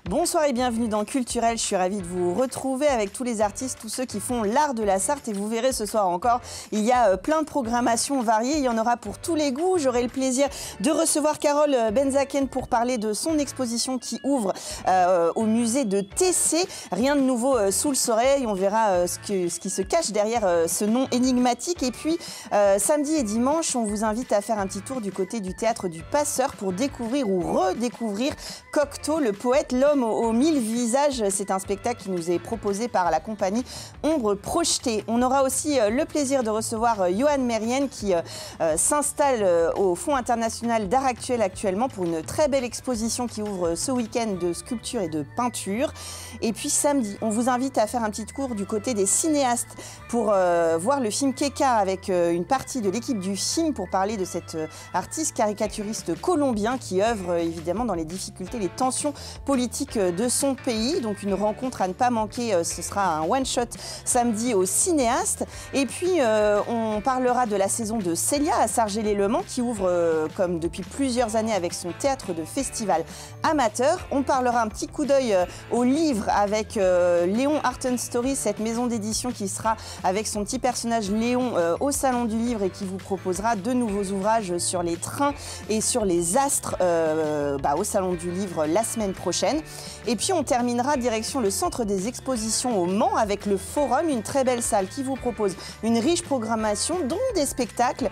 Bonsoir et bienvenue dans Culturel. Je suis ravie de vous retrouver avec tous les artistes, tous ceux qui font l'art de la Sarthe. Et vous verrez ce soir encore, il y a plein de programmations variées. Il y en aura pour tous les goûts. J'aurai le plaisir de recevoir Carole Benzaken pour parler de son exposition qui ouvre au musée de Tessé. Rien de nouveau sous le soleil. On verra ce qui se cache derrière ce nom énigmatique. Et puis, samedi et dimanche, on vous invite à faire un petit tour du côté du théâtre du Passeur pour découvrir ou redécouvrir Cocteau, le poète, l'homme aux 1000 visages. C'est un spectacle qui nous est proposé par la compagnie Ombre Projetée. On aura aussi le plaisir de recevoir Johan Mérienne qui s'installe au Fonds international d'art actuel actuellement pour une très belle exposition qui ouvre ce week-end de sculpture et de peinture. Et puis samedi, on vous invite à faire un petit cours du côté des cinéastes pour voir le film Keka avec une partie de l'équipe du film pour parler de cet artiste caricaturiste colombien qui œuvre évidemment dans les difficultés, les tensions politiques de son pays. Donc une rencontre à ne pas manquer, ce sera un one-shot samedi aux cinéastes. Et puis on parlera de la saison de Célia à Sargelé-le-Mans qui ouvre comme depuis plusieurs années avec son théâtre de festival amateur. On parlera un petit coup d'œil au livre avec Léon Art and Story, cette maison d'édition qui sera avec son petit personnage Léon au Salon du Livre et qui vous proposera de nouveaux ouvrages sur les trains et sur les astres au Salon du Livre la semaine prochaine. Et puis on terminera direction le centre des expositions au Mans avec le Forum, une très belle salle qui vous propose une riche programmation dont des spectacles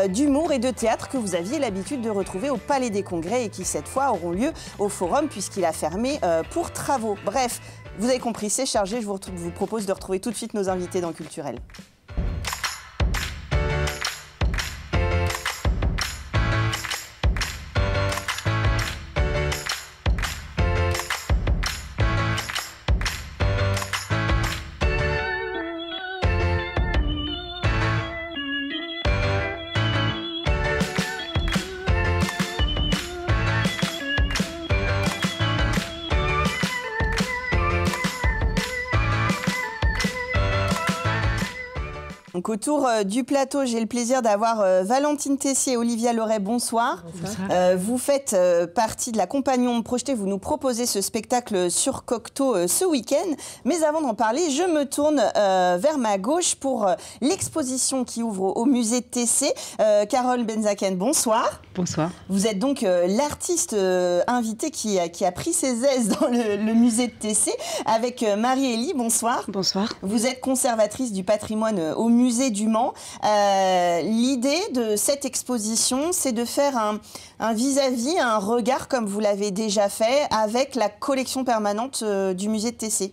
d'humour et de théâtre que vous aviez l'habitude de retrouver au Palais des Congrès et qui cette fois auront lieu au Forum puisqu'il a fermé pour travaux. Bref, vous avez compris, c'est chargé. Je vous propose de retrouver tout de suite nos invités dans Culturel. Donc autour du plateau, j'ai le plaisir d'avoir Valentine Tessier et Olivia Loret. Bonsoir. Bonsoir. Vous faites partie de la compagnie Ombre Projetée. Vous nous proposez ce spectacle sur Cocteau ce week-end. Mais avant d'en parler, je me tourne vers ma gauche pour l'exposition qui ouvre au musée de Tessé. Carole Benzaken, bonsoir. Bonsoir. Vous êtes donc l'artiste invité qui a pris ses aises dans le musée de Tessé avec Marie-Élie. Bonsoir. Bonsoir. Vous êtes conservatrice du patrimoine au musée du Mans. L'idée de cette exposition, c'est de faire un vis-à-vis, un regard, comme vous l'avez déjà fait, avec la collection permanente du musée de Tessé.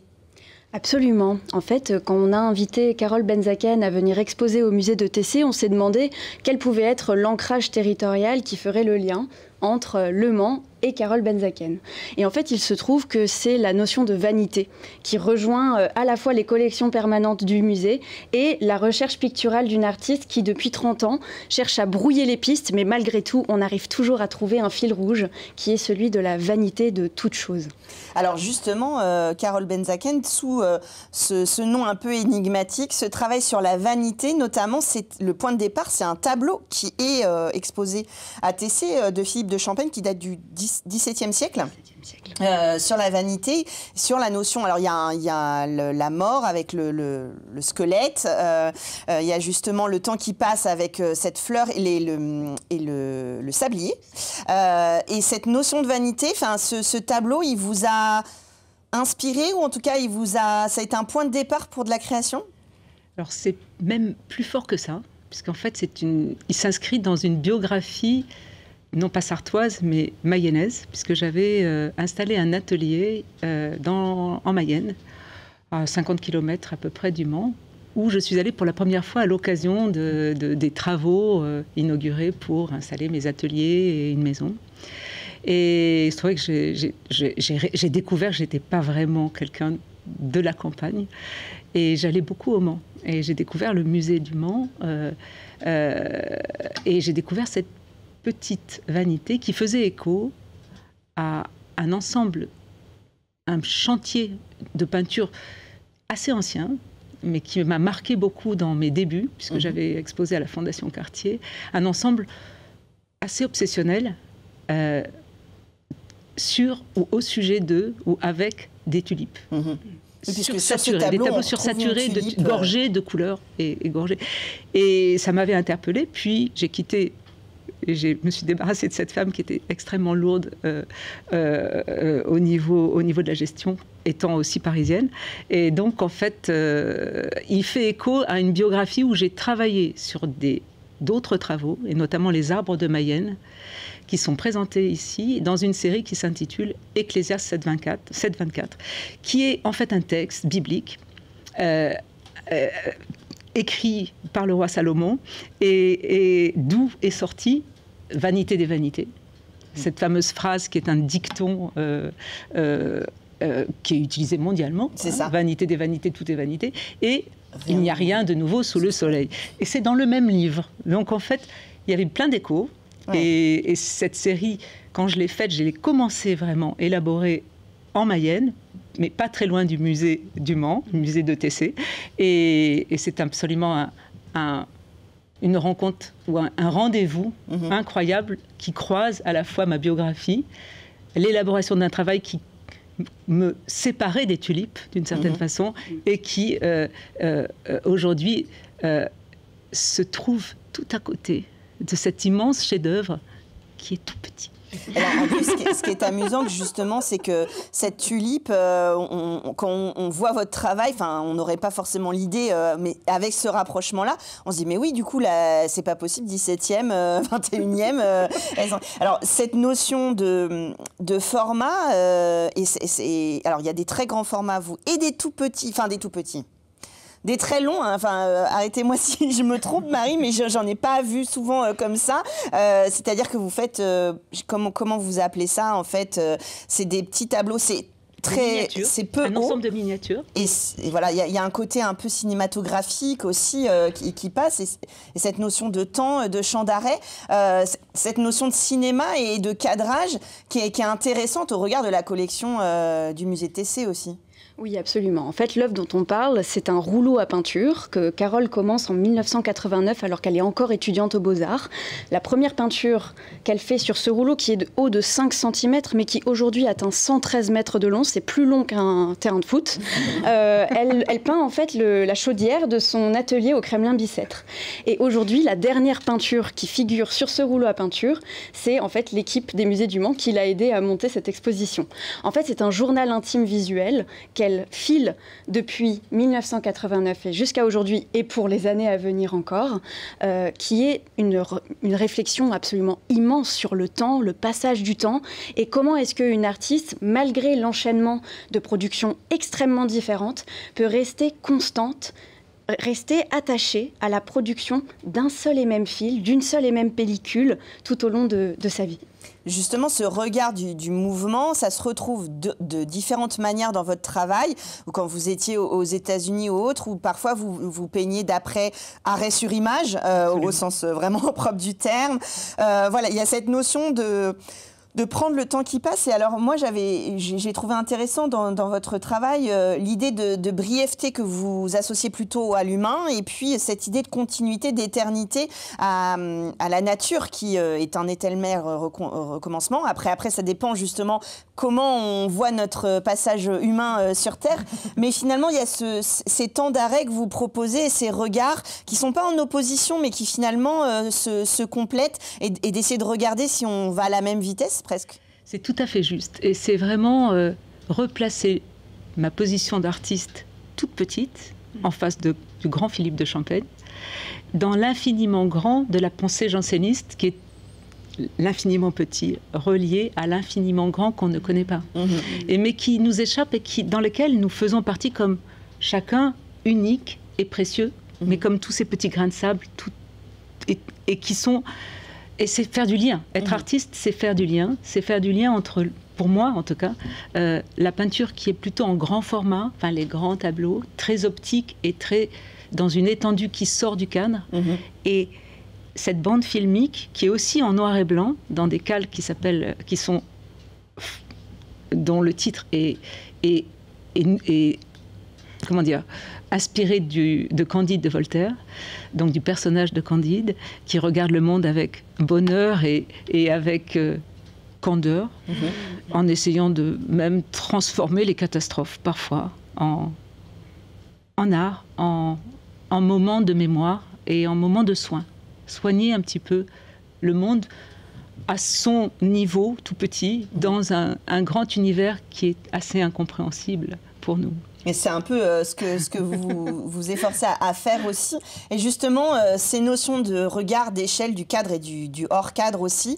Absolument. En fait, quand on a invité Carole Benzaken à venir exposer au musée de Tessé, on s'est demandé quel pouvait être l'ancrage territorial qui ferait le lien entre Le Mans et Carole Benzaken. Et en fait, il se trouve que c'est la notion de vanité qui rejoint à la fois les collections permanentes du musée et la recherche picturale d'une artiste qui, depuis 30 ans, cherche à brouiller les pistes, mais malgré tout, on arrive toujours à trouver un fil rouge qui est celui de la vanité de toute chose. Alors justement, Carole Benzaken, sous ce nom un peu énigmatique, ce travail sur la vanité, notamment, c'est le point de départ, c'est un tableau qui est exposé à Tessé de Philippe de Champaigne qui date du XVIIe siècle. Sur la vanité, sur la notion, alors il y a la mort avec le squelette, il y a justement le temps qui passe avec cette fleur et le sablier, et cette notion de vanité, ce tableau, il vous a inspiré ou en tout cas ça a été un point de départ pour de la création? Alors c'est même plus fort que ça, puisqu'en fait il s'inscrit dans une biographie non pas sartoise, mais mayonnaise, puisque j'avais installé un atelier en Mayenne, à 50 km à peu près du Mans, où je suis allée pour la première fois à l'occasion des travaux inaugurés pour installer mes ateliers et une maison. Et c'est vrai que j'ai découvert que je n'étais pas vraiment quelqu'un de la campagne, et j'allais beaucoup au Mans. Et j'ai découvert le musée du Mans, et j'ai découvert cette petite vanité qui faisait écho à un ensemble, un chantier de peinture assez ancien, mais qui m'a marqué beaucoup dans mes débuts, puisque j'avais exposé à la Fondation Cartier, un ensemble assez obsessionnel, sur ou au sujet de ou avec des tulipes. Sursaturés, des tableaux sursaturés, gorgés de couleurs et gorgés. Et ça m'avait interpellée, puis j'ai quitté... Et je me suis débarrassée de cette femme qui était extrêmement lourde au niveau de la gestion, étant aussi parisienne. Et donc, en fait, il fait écho à une biographie où j'ai travaillé sur d'autres travaux, et notamment les arbres de Mayenne, qui sont présentés ici dans une série qui s'intitule Ecclésiaste 7.24, qui est en fait un texte biblique écrit par le roi Salomon, et d'où est sortie Vanité des vanités, cette fameuse phrase qui est un dicton qui est utilisé mondialement. C'est ça. Vanité des vanités, tout est vanité. Et il n'y a rien de nouveau sous le soleil. Et c'est dans le même livre. Donc en fait, il y avait plein d'échos. Ouais. Et cette série, quand je l'ai faite, je l'ai commencé vraiment élaborée en Mayenne, mais pas très loin du musée du Mans, le musée de TC. Et c'est absolument une rencontre ou un rendez-vous incroyable qui croise à la fois ma biographie, l'élaboration d'un travail qui me séparait des tulipes d'une certaine façon et qui aujourd'hui se trouve tout à côté de cet immense chef-d'œuvre qui est tout petit. Alors, en plus, ce qui est amusant, justement, c'est que cette tulipe, quand on voit votre travail, on n'aurait pas forcément l'idée, mais avec ce rapprochement-là, on se dit, mais oui, du coup, là, c'est pas possible, 17e, 21e. Alors, cette notion de format, alors, il y a des très grands formats, vous, et des tout petits, des très longs, hein. Arrêtez-moi si je me trompe, Marie, mais j'en ai pas vu souvent comme ça. C'est-à-dire que vous faites, comment vous appelez ça en fait, c'est des petits tableaux, c'est peu un ensemble de miniatures. Et voilà, il y a un côté un peu cinématographique aussi qui passe. Et cette notion de temps, de champ d'arrêt, cette notion de cinéma et de cadrage qui est intéressante au regard de la collection du musée TC aussi. Oui, absolument. En fait, l'œuvre dont on parle, c'est un rouleau à peinture que Carole commence en 1989 alors qu'elle est encore étudiante aux Beaux-Arts. La première peinture qu'elle fait sur ce rouleau qui est de haut de 5 cm mais qui aujourd'hui atteint 113 mètres de long, c'est plus long qu'un terrain de foot. Elle peint en fait la chaudière de son atelier au Kremlin-Bicêtre. Et aujourd'hui, la dernière peinture qui figure sur ce rouleau à peinture, c'est en fait l'équipe des musées du Mans qui l'a aidé à monter cette exposition. En fait, c'est un journal intime visuel qu'elle file depuis 1989 et jusqu'à aujourd'hui et pour les années à venir encore, qui est une réflexion absolument immense sur le temps, le passage du temps et comment est-ce qu'une artiste, malgré l'enchaînement de productions extrêmement différentes, peut rester constante, rester attachée à la production d'un seul et même fil, d'une seule et même pellicule tout au long de sa vie. Justement, ce regard du mouvement, ça se retrouve de différentes manières dans votre travail, ou quand vous étiez aux États-Unis ou autres, ou parfois vous peignez d'après arrêt sur image, au sens vraiment propre du terme. Voilà, il y a cette notion de prendre le temps qui passe. Et alors, moi, j'ai trouvé intéressant dans votre travail l'idée de brièveté que vous associez plutôt à l'humain, et puis cette idée de continuité, d'éternité à la nature, qui est un éternel recommencement. Après, ça dépend justement comment on voit notre passage humain sur Terre. Mais finalement, il y a ces temps d'arrêt que vous proposez, ces regards qui ne sont pas en opposition, mais qui finalement se complètent, et d'essayer de regarder si on va à la même vitesse. Presque. C'est tout à fait juste. Et c'est vraiment replacer ma position d'artiste toute petite en face du grand Philippe de Champaigne, dans l'infiniment grand de la pensée janséniste, qui est l'infiniment petit, relié à l'infiniment grand qu'on ne connaît pas. Mais qui nous échappe et dans lequel nous faisons partie comme chacun unique et précieux, mais comme tous ces petits grains de sable, et qui sont... Et c'est faire du lien. Être artiste, c'est faire du lien. C'est faire du lien entre, pour moi en tout cas, la peinture qui est plutôt en grand format, les grands tableaux, très optiques et très dans une étendue qui sort du cadre. Et cette bande filmique qui est aussi en noir et blanc, dans des cales dont le titre est comment dire, inspiré de Candide de Voltaire, donc du personnage de Candide, qui regarde le monde avec bonheur et avec candeur, en essayant de même transformer les catastrophes parfois en art, en moments de mémoire et en moments de soin. Soigner un petit peu le monde à son niveau tout petit, dans un grand univers qui est assez incompréhensible pour nous. Et c'est un peu ce que vous vous efforcez à faire aussi. Et justement, ces notions de regard, d'échelle, du cadre et du hors-cadre aussi,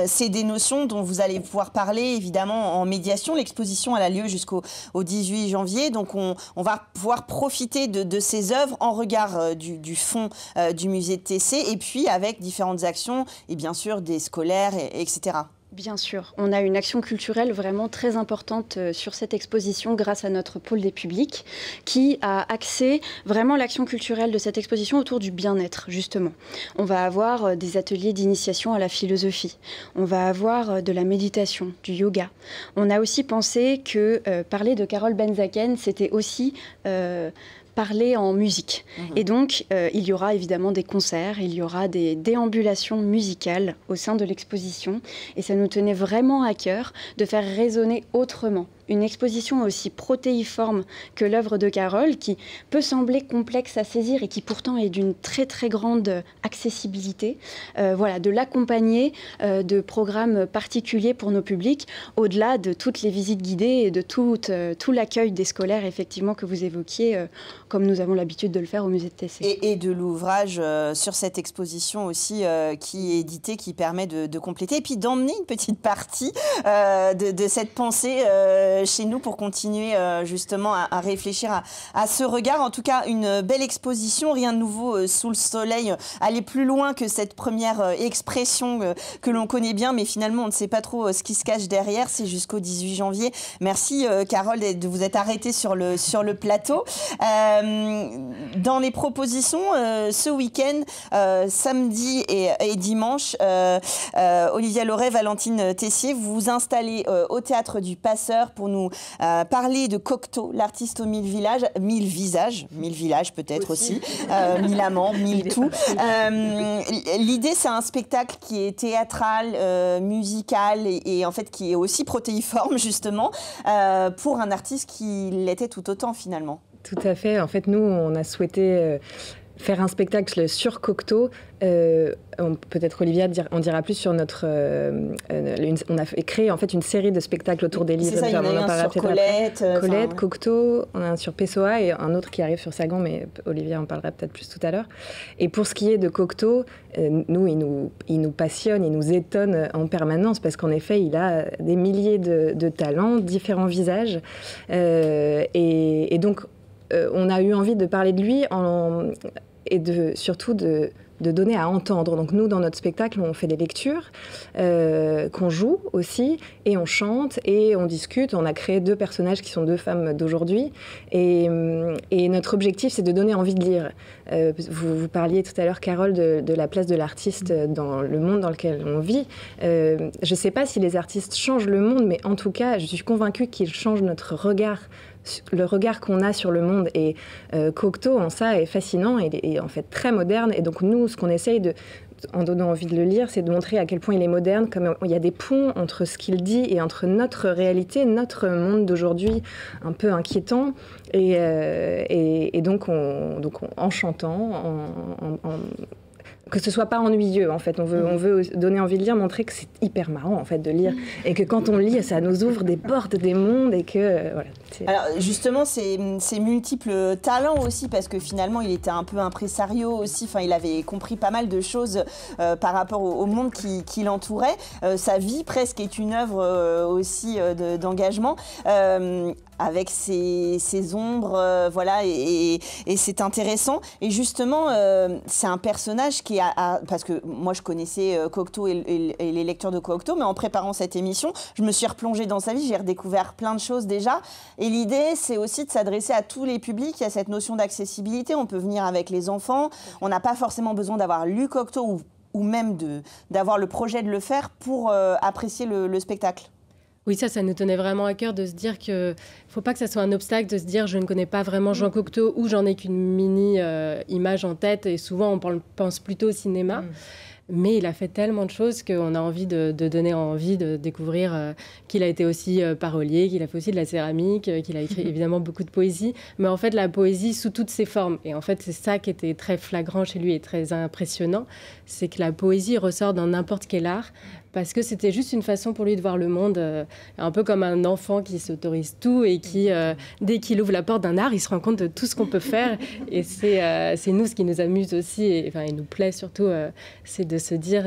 c'est des notions dont vous allez pouvoir parler évidemment en médiation. L'exposition elle a lieu jusqu'au 18 janvier. Donc on va pouvoir profiter de ces œuvres en regard du fond du musée de Tessé et puis avec différentes actions et bien sûr des scolaires, etc. Bien sûr, on a une action culturelle vraiment très importante sur cette exposition grâce à notre pôle des publics qui a axé vraiment l'action culturelle de cette exposition autour du bien-être, justement. On va avoir des ateliers d'initiation à la philosophie, on va avoir de la méditation, du yoga. On a aussi pensé que parler de Carole Benzaken, c'était aussi parler en musique. Et donc, il y aura évidemment des concerts, il y aura des déambulations musicales au sein de l'exposition. Et ça nous tenait vraiment à cœur de faire résonner autrement une exposition aussi protéiforme que l'œuvre de Carole, qui peut sembler complexe à saisir et qui pourtant est d'une très très grande accessibilité. Voilà, de l'accompagner de programmes particuliers pour nos publics, au-delà de toutes les visites guidées et de tout l'accueil des scolaires, effectivement, que vous évoquiez, comme nous avons l'habitude de le faire au musée de Tessé. Et de l'ouvrage sur cette exposition aussi qui est édité, qui permet de compléter, et puis d'emmener une petite partie de cette pensée chez nous pour continuer justement à réfléchir à ce regard. En tout cas, une belle exposition, rien de nouveau sous le soleil. Aller plus loin que cette première expression que l'on connaît bien, mais finalement on ne sait pas trop ce qui se cache derrière. C'est jusqu'au 18 janvier. Merci Carole de vous être arrêtée sur le plateau. Dans les propositions, ce week-end, samedi et dimanche, Olivia Loret, Valentine Tessier, vous vous installez au Théâtre du Passeur pour nous parler de Cocteau, l'artiste aux 1000 visages, 1000 villages peut-être aussi 1000 amants, 1000 tout. L'idée, c'est un spectacle qui est théâtral, musical et en fait qui est aussi protéiforme justement pour un artiste qui l'était tout autant finalement. Tout à fait. En fait, nous, on a souhaité faire un spectacle sur Cocteau. Peut-être Olivia en dira plus sur notre... on a créé en fait une série de spectacles autour des livres. C'est ça, il y en a un sur Colette. Colette, Cocteau, on a un sur Pessoa et un autre qui arrive sur Sagan, mais Olivia en parlera peut-être plus tout à l'heure. Et pour ce qui est de Cocteau, nous, il nous passionne, il nous étonne en permanence parce qu'en effet, il a des milliers de talents, différents visages. Et donc, on a eu envie de parler de lui et surtout de donner à entendre. Donc nous, dans notre spectacle, on fait des lectures qu'on joue aussi, et on chante, et on discute. On a créé 2 personnages qui sont 2 femmes d'aujourd'hui. Et notre objectif, c'est de donner envie de lire. Vous parliez tout à l'heure, Carole, de la place de l'artiste dans le monde dans lequel on vit. Je ne sais pas si les artistes changent le monde, mais en tout cas, je suis convaincue qu'ils changent notre regard, le regard qu'on a sur le monde. Et Cocteau, en ça, est fascinant et en fait très moderne. Et donc nous, ce qu'on essaye en donnant envie de le lire, c'est de montrer à quel point il est moderne, comme il y a des ponts entre ce qu'il dit et entre notre réalité, notre monde d'aujourd'hui, un peu inquiétant. Et donc, en chantant, que ce soit pas ennuyeux, en fait. On veut donner envie de lire, montrer que c'est hyper marrant, en fait, de lire. Et que quand on lit, ça nous ouvre des portes, des mondes, et que, voilà. Alors, justement, ces multiples talents aussi, parce que finalement, il était un peu impresario aussi. Enfin, il avait compris pas mal de choses par rapport au monde qui l'entourait. Sa vie, presque, est une œuvre aussi d'engagement. Avec ses ombres, voilà, et c'est intéressant. Et justement, c'est un personnage qui parce que moi je connaissais Cocteau et les lectures de Cocteau, mais en préparant cette émission, je me suis replongée dans sa vie, j'ai redécouvert plein de choses déjà. Et l'idée, c'est aussi de s'adresser à tous les publics. Il y a cette notion d'accessibilité, on peut venir avec les enfants, on n'a pas forcément besoin d'avoir lu Cocteau ou même d'avoir le projet de le faire pour apprécier le spectacle. Oui, ça nous tenait vraiment à cœur de se dire qu'il ne faut pas que ça soit un obstacle de se dire je ne connais pas vraiment Jean Cocteau ou j'en ai qu'une mini image en tête et souvent on pense plutôt au cinéma. Mais il a fait tellement de choses qu'on a envie de donner envie de découvrir qu'il a été aussi parolier, qu'il a fait aussi de la céramique, qu'il a écrit évidemment beaucoup de poésie. Mais en fait, la poésie sous toutes ses formes. Et en fait, c'est ça qui était très flagrant chez lui et très impressionnant. C'est que la poésie ressort dans n'importe quel art. Parce que c'était juste une façon pour lui de voir le monde, un peu comme un enfant qui s'autorise tout et qui, dès qu'il ouvre la porte d'un art, il se rend compte de tout ce qu'on peut faire. Et c'est nous, ce qui nous amuse aussi, et nous plaît surtout, c'est de se dire,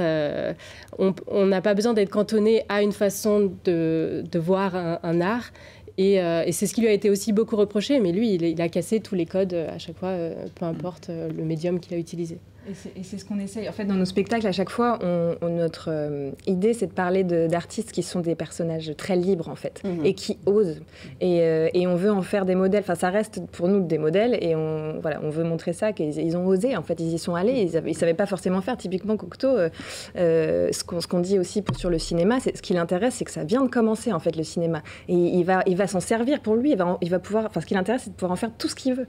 on n'a pas besoin d'être cantonné à une façon de voir un art. Et c'est ce qui lui a été aussi beaucoup reproché, mais lui, il a cassé tous les codes à chaque fois, peu importe le médium qu'il a utilisé. Et c'est ce qu'on essaye. En fait, dans nos spectacles, à chaque fois, notre idée, c'est de parler d'artistes qui sont des personnages très libres, en fait, et qui osent. Et on veut en faire des modèles. Enfin, ça reste pour nous des modèles, et on veut montrer ça, qu'ils ont osé. En fait, ils y sont allés. Ils ne savaient pas forcément faire. Typiquement, Cocteau, ce qu'on dit aussi sur le cinéma, ce qui l'intéresse, c'est que ça vient de commencer, en fait, le cinéma. Et il va s'en servir pour lui. Il va pouvoir... Enfin, ce qui l'intéresse, c'est de pouvoir en faire tout ce qu'il veut.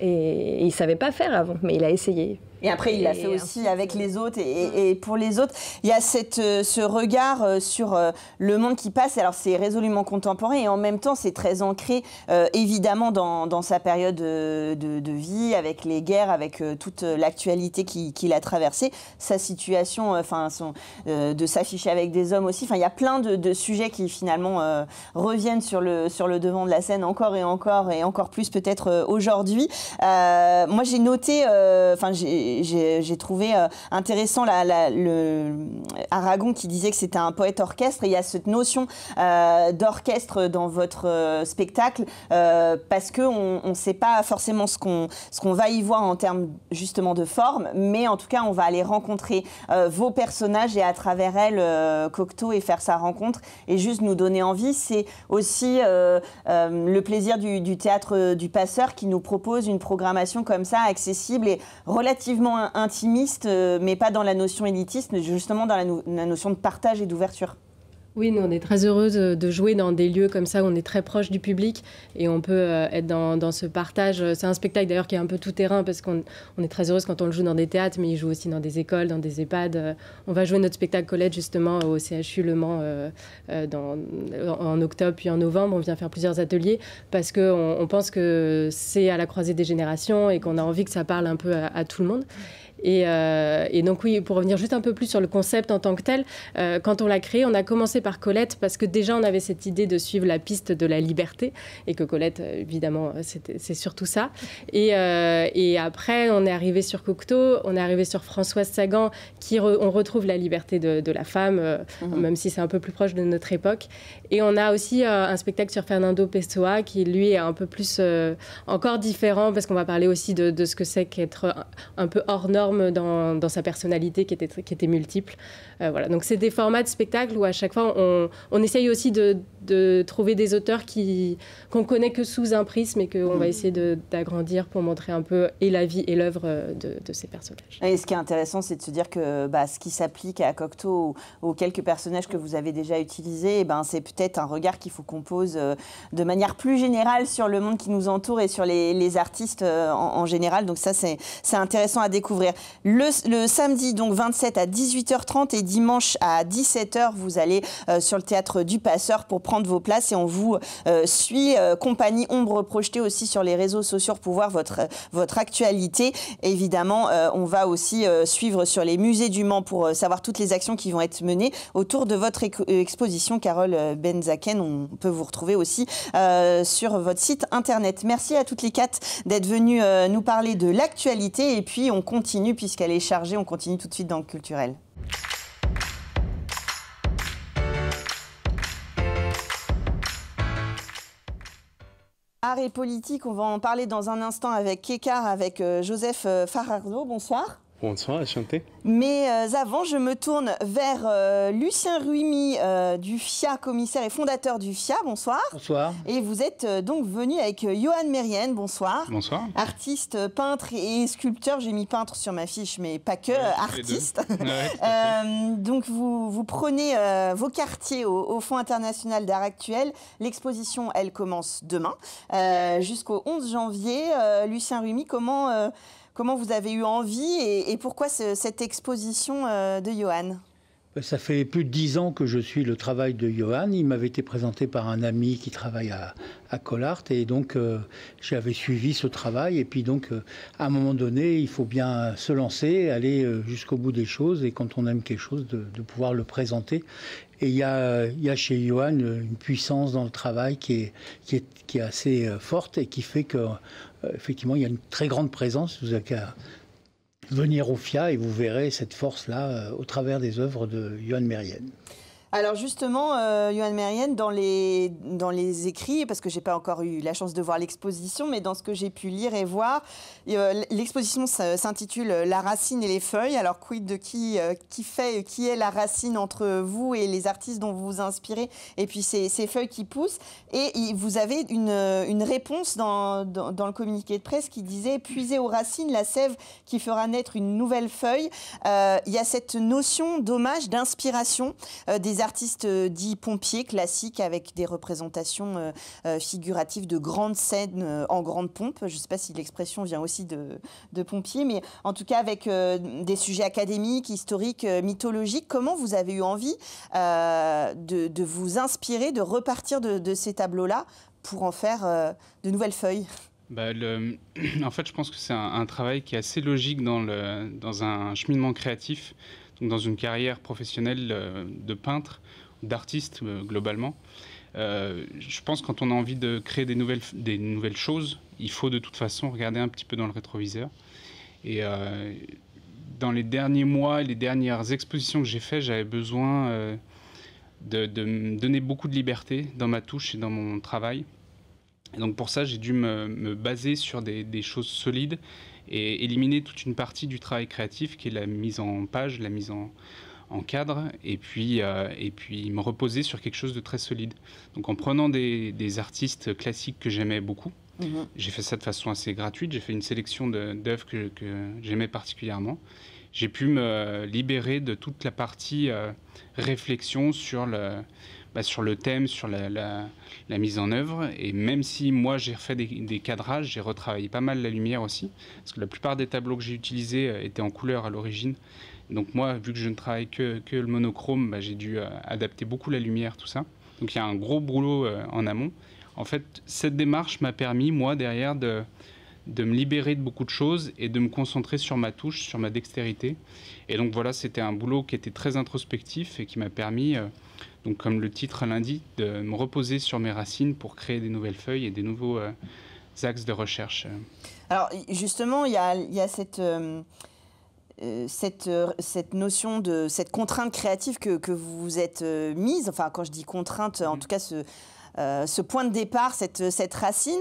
Et il ne savait pas faire avant, mais il a essayé. Et après, il l'a fait aussi avec les autres et pour les autres. Il y a ce regard sur le monde qui passe. Alors, c'est résolument contemporain et en même temps, c'est très ancré, évidemment, dans sa période de vie, avec les guerres, avec toute l'actualité qu'il a traversée. Sa situation, de s'afficher avec des hommes aussi. Enfin, il y a plein de sujets qui, finalement, reviennent sur le devant de la scène encore et encore plus peut-être aujourd'hui. Moi, j'ai noté... J'ai trouvé intéressant Aragon qui disait que c'était un poète-orchestre. Et il y a cette notion d'orchestre dans votre spectacle parce qu'on ne sait pas forcément ce qu'on va y voir en termes justement de forme, mais en tout cas, on va aller rencontrer vos personnages et à travers elles, Cocteau et faire sa rencontre et juste nous donner envie. C'est aussi le plaisir du théâtre du Passeur qui nous propose une programmation comme ça, accessible et relativement intimiste, mais pas dans la notion élitiste, mais justement dans la notion de partage et d'ouverture. Oui, nous, on est très heureuse de jouer dans des lieux comme ça où on est très proche du public et on peut être dans ce partage. C'est un spectacle d'ailleurs qui est un peu tout terrain parce qu'on est très heureuse quand on le joue dans des théâtres, mais il joue aussi dans des écoles, dans des EHPAD. On va jouer notre spectacle Colette justement au CHU Le Mans en octobre puis en novembre. On vient faire plusieurs ateliers parce qu'on pense que c'est à la croisée des générations et qu'on a envie que ça parle un peu à tout le monde. Et donc oui, pour revenir juste un peu plus sur le concept en tant que tel, quand on l'a créé, on a commencé par Colette parce que déjà on avait cette idée de suivre la piste de la liberté et que Colette, évidemment, c'est surtout ça. Et après, on est arrivé sur Cocteau, on est arrivé sur Françoise Sagan, on retrouve la liberté de la femme, même si c'est un peu plus proche de notre époque. Et on a aussi un spectacle sur Fernando Pessoa qui, lui, est un peu plus encore différent parce qu'on va parler aussi de ce que c'est qu'être un peu hors norme dans sa personnalité qui était multiple. Voilà. Donc c'est des formats de spectacle où à chaque fois on essaye aussi de trouver des auteurs qu'on connaît que sous un prisme et qu'on va essayer d'agrandir pour montrer un peu et la vie et l'œuvre de ces personnages. Et ce qui est intéressant, c'est de se dire que ce qui s'applique à Cocteau ou aux quelques personnages que vous avez déjà utilisés, c'est peut-être un regard qu'il faut qu'on pose de manière plus générale sur le monde qui nous entoure et sur les artistes en général. Donc ça, c'est intéressant à découvrir. Le samedi, donc 27 à 18h30 et dimanche à 17h, vous allez sur le théâtre du Passeur pour prendre vos places et on vous suit. Compagnie Ombre projetée aussi sur les réseaux sociaux pour voir votre actualité. Évidemment, on va aussi suivre sur les musées du Mans pour savoir toutes les actions qui vont être menées autour de votre exposition. Carole Benzaken, on peut vous retrouver aussi sur votre site internet. Merci à toutes les quatre d'être venues nous parler de l'actualité et puis on continue puisqu'elle est chargée, on continue tout de suite dans le culturel. Art et politique, on va en parler dans un instant avec Kékar, avec Joseph Fajardo. Bonsoir. Bonsoir, enchanté. Mais avant, je me tourne vers Lucien Ruimi du FIA, commissaire et fondateur du FIA. Bonsoir. Bonsoir. Et vous êtes donc venu avec Johan Mérienne. Bonsoir. Bonsoir. Artiste, peintre et sculpteur. J'ai mis peintre sur ma fiche, mais pas que, artiste. Donc vous prenez vos quartiers au Fonds international d'art actuel. L'exposition, elle commence demain jusqu'au 11 janvier. Lucien Ruimi, comment comment vous avez eu envie et pourquoi cette exposition de Johan? Ça fait plus de 10 ans que je suis le travail de Johan. Il m'avait été présenté par un ami qui travaille à Collart et donc j'avais suivi ce travail. Et puis donc à un moment donné, il faut bien se lancer, aller jusqu'au bout des choses et quand on aime quelque chose, de pouvoir le présenter. Et il y a chez Johan une puissance dans le travail qui est assez forte et qui fait qu'effectivement il y a une très grande présence. Vous avez qu'à venir au FIA et vous verrez cette force-là au travers des œuvres de Johan Merienne. Alors justement, Johan Merienne, dans les écrits, parce que je n'ai pas encore eu la chance de voir l'exposition, mais dans ce que j'ai pu lire et voir, l'exposition s'intitule « La racine et les feuilles ». Alors quid de qui est la racine entre vous et les artistes dont vous vous inspirez, et puis ces feuilles qui poussent. Et vous avez une réponse dans le communiqué de presse qui disait « Puiser aux racines la sève qui fera naître une nouvelle feuille ». Il y a cette notion d'hommage, d'inspiration des artistes dits pompiers classiques avec des représentations figuratives de grandes scènes en grande pompe. Je ne sais pas si l'expression vient aussi de pompiers, mais en tout cas avec des sujets académiques, historiques, mythologiques. Comment vous avez eu envie de vous inspirer, de repartir de ces tableaux-là pour en faire de nouvelles feuilles? En fait, je pense que c'est un travail qui est assez logique dans un cheminement créatif. Donc dans une carrière professionnelle de peintre, d'artiste globalement. Je pense que quand on a envie de créer des nouvelles choses, il faut de toute façon regarder un petit peu dans le rétroviseur. Et dans les derniers mois et les dernières expositions que j'ai faites, j'avais besoin de me donner beaucoup de liberté dans ma touche et dans mon travail. Et donc pour ça, j'ai dû me baser sur des choses solides et éliminer toute une partie du travail créatif qui est la mise en page, la mise en cadre, et puis me reposer sur quelque chose de très solide. Donc en prenant des artistes classiques que j'aimais beaucoup, j'ai fait ça de façon assez gratuite, j'ai fait une sélection d'œuvres que j'aimais particulièrement. J'ai pu me libérer de toute la partie réflexion sur le thème, sur la mise en œuvre. Et même si moi j'ai refait des cadrages, j'ai retravaillé pas mal la lumière aussi, parce que la plupart des tableaux que j'ai utilisés étaient en couleur à l'origine. Donc moi, vu que je ne travaille que le monochrome, j'ai dû adapter beaucoup la lumière, tout ça. Donc il y a un gros boulot en amont. En fait, cette démarche m'a permis, moi, derrière, de me libérer de beaucoup de choses et de me concentrer sur ma touche, sur ma dextérité. Et donc voilà, c'était un boulot qui était très introspectif et qui m'a permis, donc comme le titre l'indique, de me reposer sur mes racines pour créer des nouvelles feuilles et des nouveaux axes de recherche. Alors justement, il y a cette notion de cette contrainte créative que vous vous êtes mise. Enfin, quand je dis contrainte, en tout cas ce point de départ, cette racine.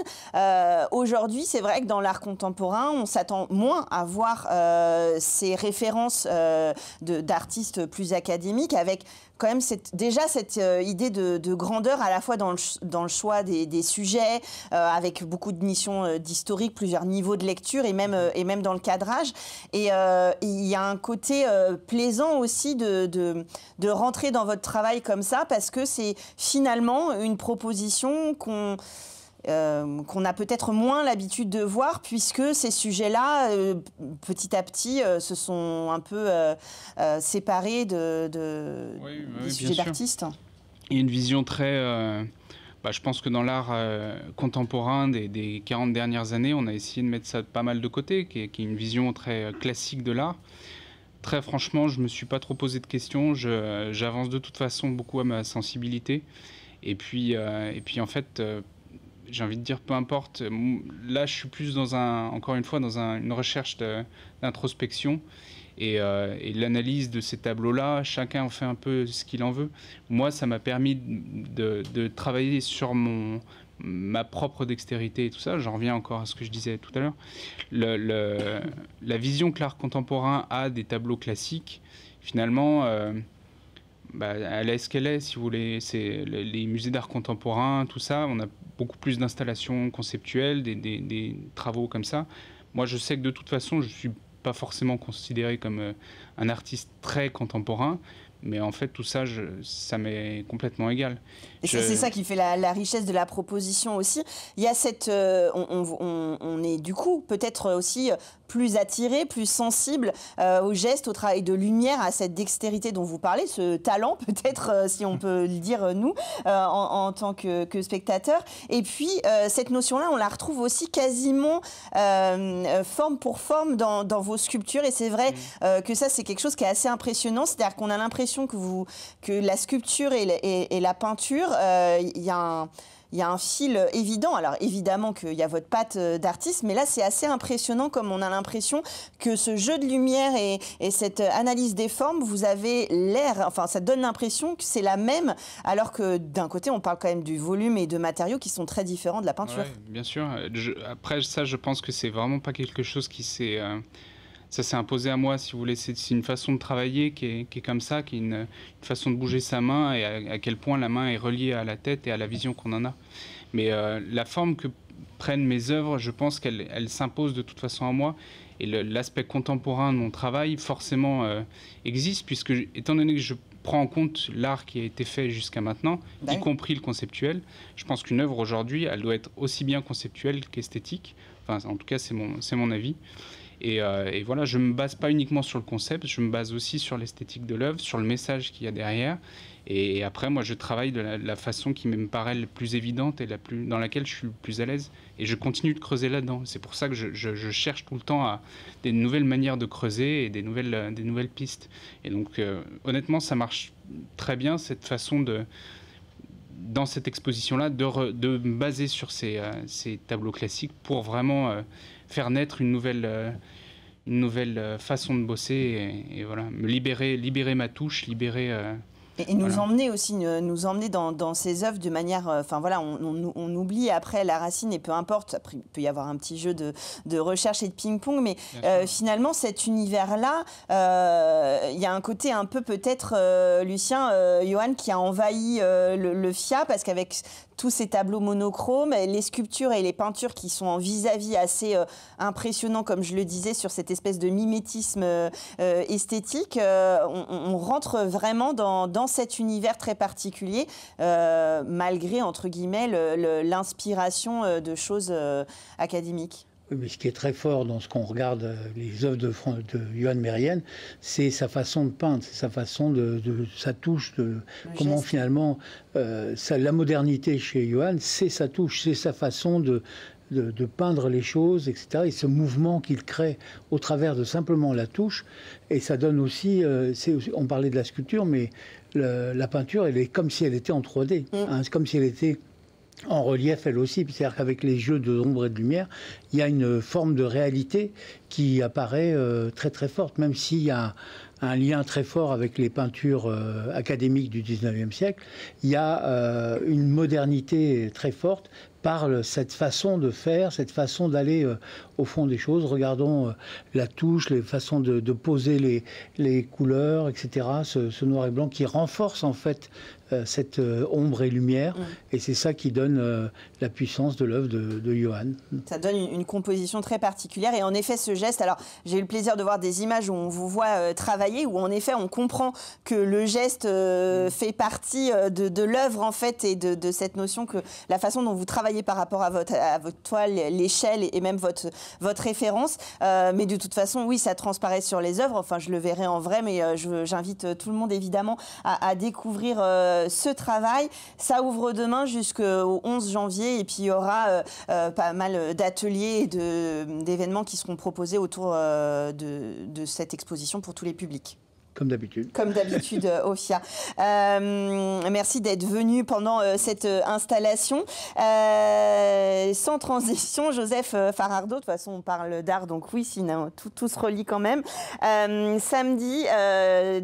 Aujourd'hui, c'est vrai que dans l'art contemporain, on s'attend moins à voir ces références d'artistes plus académiques, avec quand même déjà cette idée de grandeur à la fois dans le choix des sujets, avec beaucoup de missions d'historique, plusieurs niveaux de lecture et même dans le cadrage. Et il y a un côté plaisant aussi de rentrer dans votre travail comme ça, parce que c'est finalement une proposition qu'on a peut-être moins l'habitude de voir, puisque ces sujets-là, petit à petit, se sont un peu séparés des sujets d'artistes. Il y a une vision très... je pense que dans l'art contemporain des 40 dernières années, on a essayé de mettre ça pas mal de côté, qui est une vision très classique de l'art. Très franchement, je ne me suis pas trop posé de questions. J'avance de toute façon beaucoup à ma sensibilité. Et puis en fait... j'ai envie de dire, peu importe. Là, je suis plus encore une fois, dans une recherche d'introspection et l'analyse de ces tableaux-là. Chacun en fait un peu ce qu'il en veut. Moi, ça m'a permis de travailler sur ma propre dextérité et tout ça. J'en reviens encore à ce que je disais tout à l'heure. La vision que l'art contemporain a des tableaux classiques, finalement... elle est ce qu'elle est, si vous voulez. C'est les musées d'art contemporain, tout ça, on a beaucoup plus d'installations conceptuelles, des travaux comme ça. Moi, je sais que de toute façon, je ne suis pas forcément considéré comme un artiste très contemporain. Mais en fait, tout ça, ça m'est complètement égal. Et c'est ça qui fait la richesse de la proposition aussi. Il y a cette... on est du coup peut-être aussi plus attiré, plus sensible aux gestes, au travail de lumière, à cette dextérité dont vous parlez, ce talent peut-être, si on peut le dire nous, en tant que spectateur. Et puis, cette notion-là, on la retrouve aussi quasiment forme pour forme dans vos sculptures. Et c'est vrai que ça, c'est quelque chose qui est assez impressionnant. C'est-à-dire qu'on a l'impression que la sculpture et la peinture, il y a un fil évident. Alors évidemment qu'il y a votre patte d'artiste, mais là c'est assez impressionnant comme on a l'impression que ce jeu de lumière et cette analyse des formes, vous avez l'air, enfin ça donne l'impression que c'est la même, alors que d'un côté on parle quand même du volume et de matériaux qui sont très différents de la peinture. Ouais, bien sûr. Après ça, je pense que c'est vraiment pas quelque chose qui s'est... Ça s'est imposé à moi, si vous voulez. C'est une façon de travailler qui est comme ça, qui est une façon de bouger sa main et à quel point la main est reliée à la tête et à la vision qu'on en a. Mais la forme que prennent mes œuvres, je pense qu'elle s'impose de toute façon à moi. Et l'aspect contemporain de mon travail, forcément, existe, puisque, étant donné que je prends en compte l'art qui a été fait jusqu'à maintenant, y compris le conceptuel, je pense qu'une œuvre aujourd'hui, elle doit être aussi bien conceptuelle qu'esthétique. Enfin, en tout cas, c'est mon avis. Et voilà, je ne me base pas uniquement sur le concept, je me base aussi sur l'esthétique de l'œuvre, sur le message qu'il y a derrière. Et après, moi, je travaille de la façon qui me paraît la plus évidente et dans laquelle je suis le plus à l'aise. Et je continue de creuser là-dedans. C'est pour ça que je cherche tout le temps des nouvelles manières de creuser et des nouvelles pistes. Et donc, honnêtement, ça marche très bien, cette façon dans cette exposition-là, de me baser sur ces tableaux classiques pour vraiment faire naître une nouvelle façon de bosser et voilà, me libérer ma touche, Et nous emmener aussi, nous emmener dans ces œuvres de manière... Enfin voilà, on oublie après la racine et peu importe, après, il peut y avoir un petit jeu de recherche et de ping-pong, mais finalement cet univers-là, il y a un côté un peu peut-être, Lucien, Johan, qui a envahi le FIA, parce qu'avec tous ces tableaux monochromes, les sculptures et les peintures qui sont en vis-à-vis assez impressionnants, comme je le disais, sur cette espèce de mimétisme esthétique, on rentre vraiment dans cet univers très particulier, malgré, entre guillemets, l'inspiration de choses académiques. Oui, mais ce qui est très fort dans ce qu'on regarde, les œuvres de Johan Mérienne, c'est sa façon de peindre, c'est sa façon sa touche, comment geste. Finalement, la modernité chez Johan, c'est sa touche, c'est sa façon de peindre les choses, etc. Et ce mouvement qu'il crée au travers de simplement la touche. Et ça donne aussi, on parlait de la sculpture, mais la peinture, elle est comme si elle était en 3D. C'est comme si elle était en relief elle aussi. C'est-à-dire qu'avec les jeux d'ombre et de lumière, il y a une forme de réalité qui apparaît très très forte, même s'il y a un lien très fort avec les peintures académiques du 19e siècle. Il y a une modernité très forte par cette façon de faire, cette façon d'aller au fond des choses. Regardons la touche, les façons de poser les couleurs, etc. Ce noir et blanc qui renforce en fait cette ombre et lumière. Et c'est ça qui donne la puissance de l'œuvre de Johan. Ça donne une composition très particulière. Et en effet, ce geste, alors j'ai eu le plaisir de voir des images où on vous voit travailler, où en effet on comprend que le geste fait partie de l'œuvre en fait, et de cette notion que la façon dont vous travaillez par rapport à votre toile, l'échelle et même votre référence. Mais de toute façon, oui, ça transparaît sur les œuvres. Enfin, je le verrai en vrai, mais j'invite tout le monde évidemment à découvrir ce travail. Ça ouvre demain jusqu'au 11 janvier et puis il y aura pas mal d'ateliers et d'événements qui seront proposés autour de cette exposition pour tous les publics. Comme d'habitude. Comme d'habitude au FIA. Merci d'être venu pendant cette installation. Sans transition, Joseph Fajardo, de toute façon on parle d'art, donc oui, sinon tout se relie quand même. Samedi,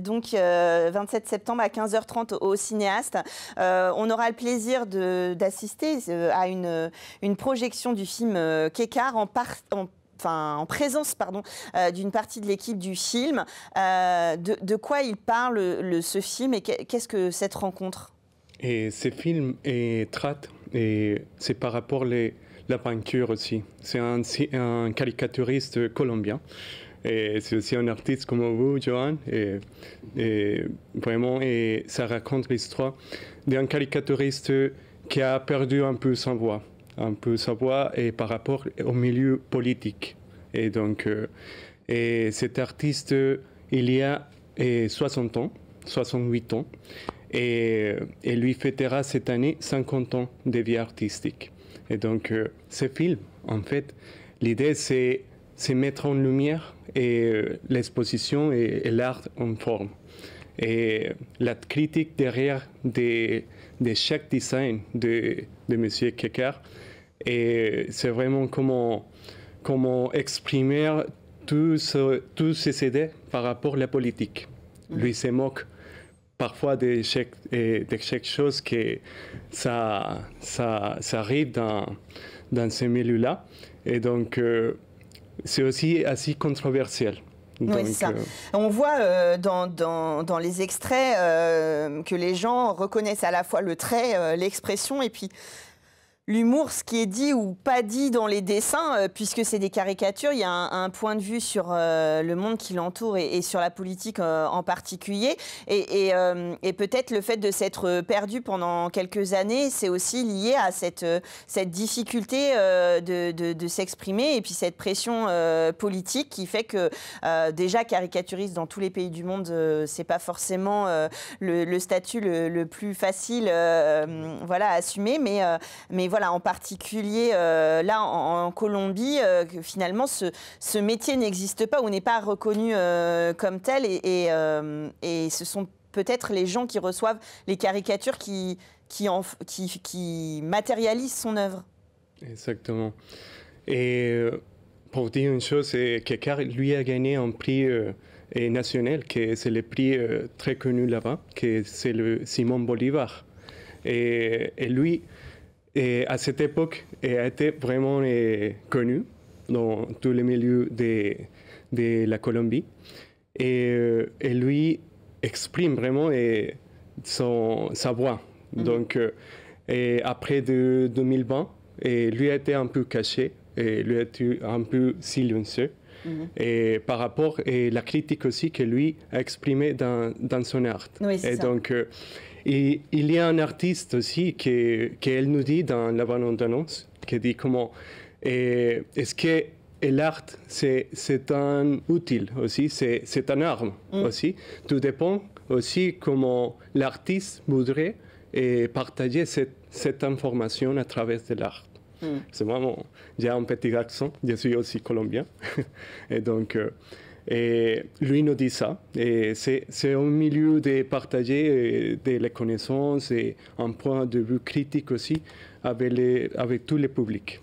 donc 27 septembre à 15h30 au Cinéaste, on aura le plaisir d'assister à une projection du film Kékar en présence d'une partie de l'équipe du film. De quoi il parle ce film et qu'est-ce que cette rencontre? Et ce film traite, et c'est par rapport à la peinture aussi. C'est un caricaturiste colombien Et c'est aussi un artiste comme vous, Johan. Et vraiment, et ça raconte l'histoire d'un caricaturiste qui a perdu un peu sa voix. Et par rapport au milieu politique. Et donc, et cet artiste, il y a 60 ans, 68 ans, et lui fêtera cette année 50 ans de vie artistique. Et donc, ce film, en fait, l'idée, c'est mettre en lumière l'exposition et l'art en forme. Et la critique derrière de chaque design de M. Kekar, et c'est vraiment comment exprimer tous ces idées par rapport à la politique. Lui se moque parfois de chaque chose que ça arrive dans ce milieu-là. Et donc, c'est aussi assez controversiel. Oui, c'est ça. On voit dans les extraits que les gens reconnaissent à la fois le trait, l'expression et puis l'humour, ce qui est dit ou pas dit dans les dessins, puisque c'est des caricatures, il y a un point de vue sur le monde qui l'entoure et sur la politique en particulier. Et peut-être le fait de s'être perdu pendant quelques années, c'est aussi lié à cette difficulté de s'exprimer et puis cette pression politique qui fait que déjà caricaturiste dans tous les pays du monde, c'est pas forcément le statut le plus facile voilà, à assumer, mais voilà, en particulier là en Colombie, que finalement ce métier n'existe pas ou n'est pas reconnu comme tel et ce sont peut-être les gens qui reçoivent les caricatures qui matérialisent son œuvre. Exactement. Et pour dire une chose, c'est que Kekar, lui, a gagné un prix national, que c'est le prix très connu là-bas, que c'est le Simón Bolívar. Et lui, et à cette époque, il a été vraiment connu dans tous les milieux de la Colombie. Et lui exprime vraiment sa voix. Donc, et après 2020, lui a été un peu caché, et lui a été un peu silencieux. Et par rapport à la critique aussi que lui a exprimée dans son art. Oui, c'est et ça. donc, et il y a un artiste aussi qu'elle nous dit dans la bande-annonce, qui dit comment est-ce que l'art c'est un outil aussi, c'est une arme aussi. Tout dépend aussi comment l'artiste voudrait partager cette information à travers de l'art. C'est moi, j'ai un petit garçon, je suis aussi colombien, et donc et lui nous dit ça. Et c'est un milieu de partager des connaissances et un point de vue critique aussi avec tous les publics.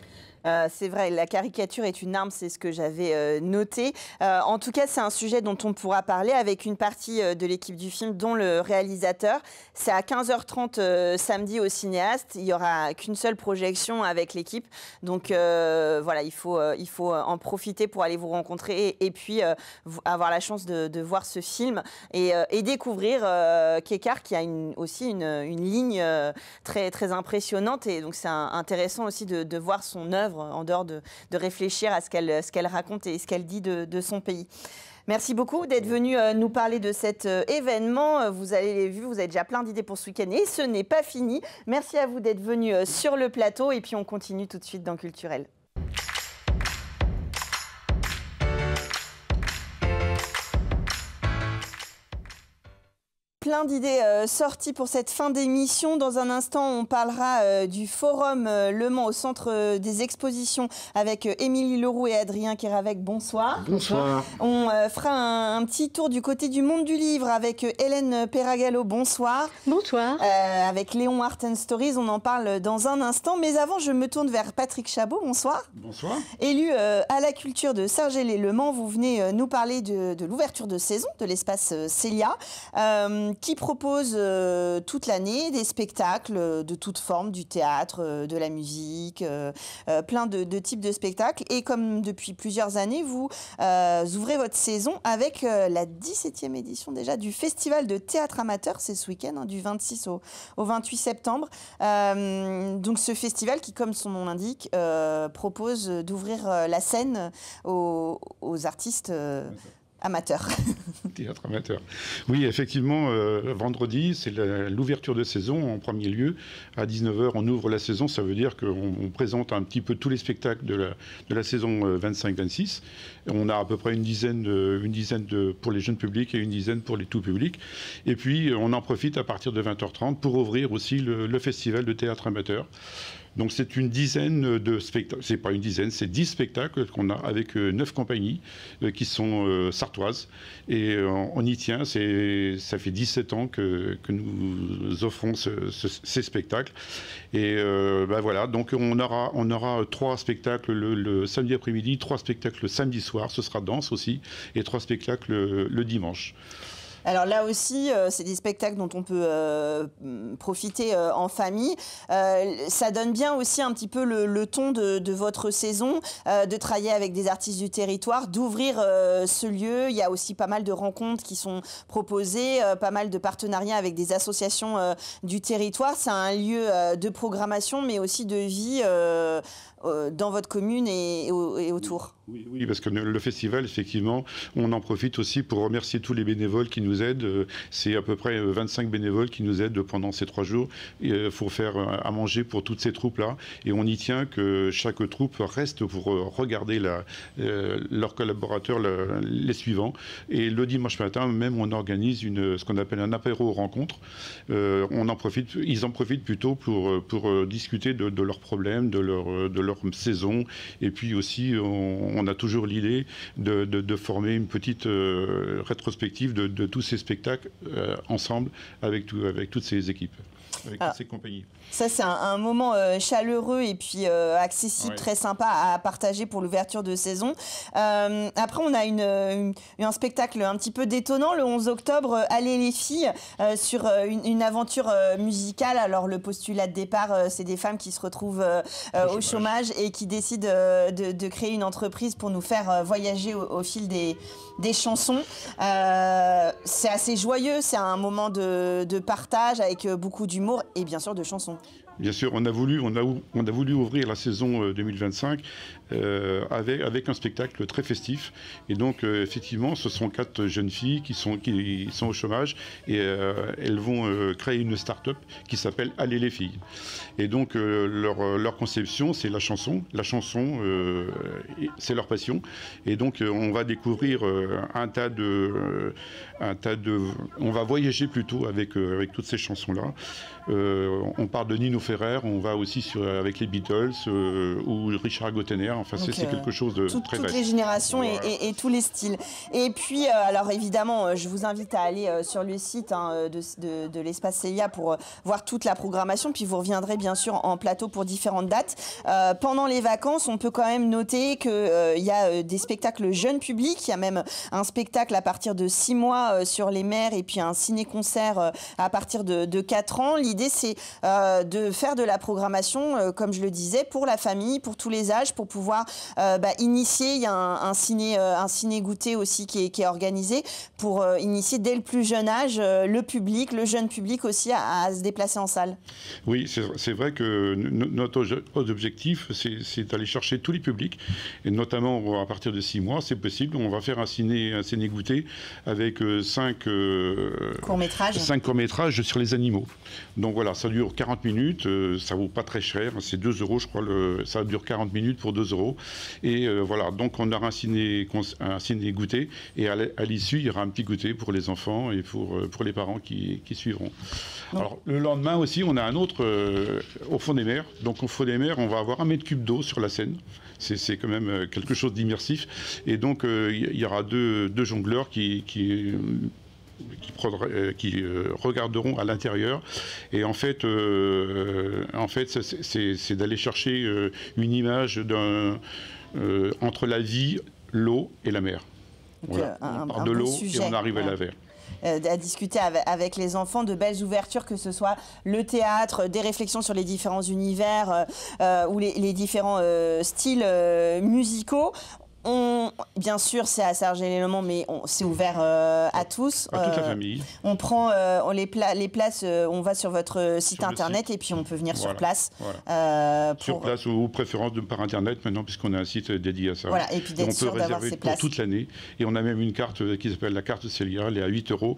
C'est vrai, la caricature est une arme, c'est ce que j'avais noté. En tout cas, c'est un sujet dont on pourra parler avec une partie de l'équipe du film, dont le réalisateur. C'est à 15h30 samedi au Cinéaste. Il n'y aura qu'une seule projection avec l'équipe. Donc voilà, il faut en profiter pour aller vous rencontrer et puis avoir la chance de voir ce film et découvrir Kekar, qui a aussi une ligne très, très impressionnante. Et donc c'est intéressant aussi de voir son œuvre en dehors de réfléchir à ce qu'elle raconte et ce qu'elle dit de son pays. Merci beaucoup d'être venu nous parler de cet événement. Vous avez déjà plein d'idées pour ce week-end et ce n'est pas fini. Merci à vous d'être venu sur le plateau et puis on continue tout de suite dans Culturel. Plein d'idées sorties pour cette fin d'émission. Dans un instant, on parlera du Forum Le Mans au Centre des Expositions avec Émilie Leroux et Adrien Kéravec. Bonsoir. Bonsoir. On fera un petit tour du côté du monde du livre avec Hélène Perragallo. Bonsoir. Bonsoir. Avec Léon Art and Stories, on en parle dans un instant. Mais avant, je me tourne vers Patrick Chabot. Bonsoir. Bonsoir. Élu à la culture de Cergy-le-Mans, vous venez nous parler de l'ouverture de saison de l'espace Célia. qui propose toute l'année des spectacles de toutes formes, du théâtre, de la musique, plein de types de spectacles. Et comme depuis plusieurs années, vous ouvrez votre saison avec la 17e édition déjà du Festival de théâtre amateur. C'est ce week-end, du 26 au 28 septembre. Donc ce festival qui, comme son nom l'indique, propose d'ouvrir la scène aux artistes amateur. Théâtre amateur. Oui, effectivement, vendredi, c'est l'ouverture de saison en premier lieu. À 19h, on ouvre la saison. Ça veut dire qu'on présente un petit peu tous les spectacles de la saison 25-26. On a à peu près une dizaine pour les jeunes publics et une dizaine pour les tout publics. Et puis, on en profite à partir de 20h30 pour ouvrir aussi le festival de théâtre amateur. Donc c'est une dizaine de spectacles, c'est pas une dizaine, c'est 10 spectacles qu'on a avec 9 compagnies qui sont sartoises. Et on y tient, ça fait 17 ans que nous offrons ces spectacles. Et voilà, donc on aura 3 spectacles le samedi après-midi, 3 spectacles le samedi soir, ce sera danse aussi, et 3 spectacles le dimanche. Alors là aussi, c'est des spectacles dont on peut profiter en famille. Ça donne bien aussi un petit peu le ton de votre saison, de travailler avec des artistes du territoire, d'ouvrir ce lieu. Il y a aussi pas mal de rencontres qui sont proposées, pas mal de partenariats avec des associations du territoire. C'est un lieu de programmation, mais aussi de vie dans votre commune et autour. Oui, parce que le festival, effectivement, on en profite aussi pour remercier tous les bénévoles qui nous aident. C'est à peu près 25 bénévoles qui nous aident pendant ces 3 jours pour faire à manger pour toutes ces troupes-là. Et on y tient que chaque troupe reste pour regarder leurs collaborateurs, les suivants. Et le dimanche matin, même, on organise ce qu'on appelle un apéro-rencontre. Ils en profitent plutôt pour discuter de leurs problèmes, de leur saison. Et puis aussi, on a toujours l'idée de former une petite rétrospective de tous ces spectacles ensemble avec toutes ces équipes, avec toutes ces compagnies. Ça, c'est un moment chaleureux et puis accessible, très sympa à partager pour l'ouverture de saison. Après, on a un spectacle un petit peu détonnant le 11 octobre, Allez les filles, sur une aventure musicale. Alors, le postulat de départ, c'est des femmes qui se retrouvent au chômage et qui décident de créer une entreprise pour nous faire voyager au fil des chansons. C'est assez joyeux, c'est un moment de partage avec beaucoup d'humour et bien sûr de chansons. Bien sûr, on a voulu ouvrir la saison 2025 avec un spectacle très festif. Et donc, effectivement, ce sont 4 jeunes filles qui sont au chômage et elles vont créer une start-up qui s'appelle Allez les filles. Et donc, leur conception, c'est la chanson. La chanson, c'est leur passion. Et donc, on va découvrir on va voyager plutôt avec toutes ces chansons-là. On part de Nino Ferrer, on va aussi avec les Beatles ou Richard Gottener. Enfin, c'est quelque chose de très vaste. Toutes les générations et tous les styles. Et puis, alors évidemment, je vous invite à aller sur le site de l'Espace Célia pour voir toute la programmation. Puis vous reviendrez bien sûr en plateau pour différentes dates. Pendant les vacances, on peut quand même noter qu'il y a des spectacles jeunes publics. Il y a même un spectacle à partir de 6 mois sur les mers et puis un ciné-concert à partir de 4 ans. L'idée, c'est de faire de la programmation, comme je le disais, pour la famille, pour tous les âges, pour pouvoir initier. Il y a un ciné-goûter aussi qui est organisé pour initier dès le plus jeune âge le jeune public aussi à se déplacer en salle. Oui, c'est vrai que notre objectif, c'est d'aller chercher tous les publics, et notamment à partir de 6 mois, c'est possible. On va faire un ciné-goûter avec 5 courts-métrages sur les animaux. Donc voilà, ça dure 40 minutes, ça vaut pas très cher, c'est 2 €, je crois, ça dure 40 minutes pour 2 €. Et voilà, donc on aura un ciné-goûter, et à l'issue, il y aura un petit goûter pour les enfants et pour les parents qui suivront. Alors, le lendemain aussi, on a un autre au fond des mers. Donc au fond des mers, on va avoir 1 mètre cube d'eau sur la Seine. C'est quand même quelque chose d'immersif. Et donc, il y aura deux jongleurs qui regarderont à l'intérieur. Et en fait c'est d'aller chercher une image entre la vie, l'eau et la mer. Voilà. On part de l'eau et on arrive à la mer. à discuter avec les enfants, de belles ouvertures, que ce soit le théâtre, des réflexions sur les différents univers ou les différents styles musicaux. Bien sûr, c'est à Sargé-les-Leman, mais c'est ouvert à tous. À toute la famille. On prend les places, on va sur votre site internet et puis on peut venir sur place. Sur place ou préférence par internet maintenant, puisqu'on a un site dédié à ça. Voilà, et puis d'être sûr d'avoir ces places. Pour toute l'année. Et on a même une carte qui s'appelle la carte Célia, elle est à 8 €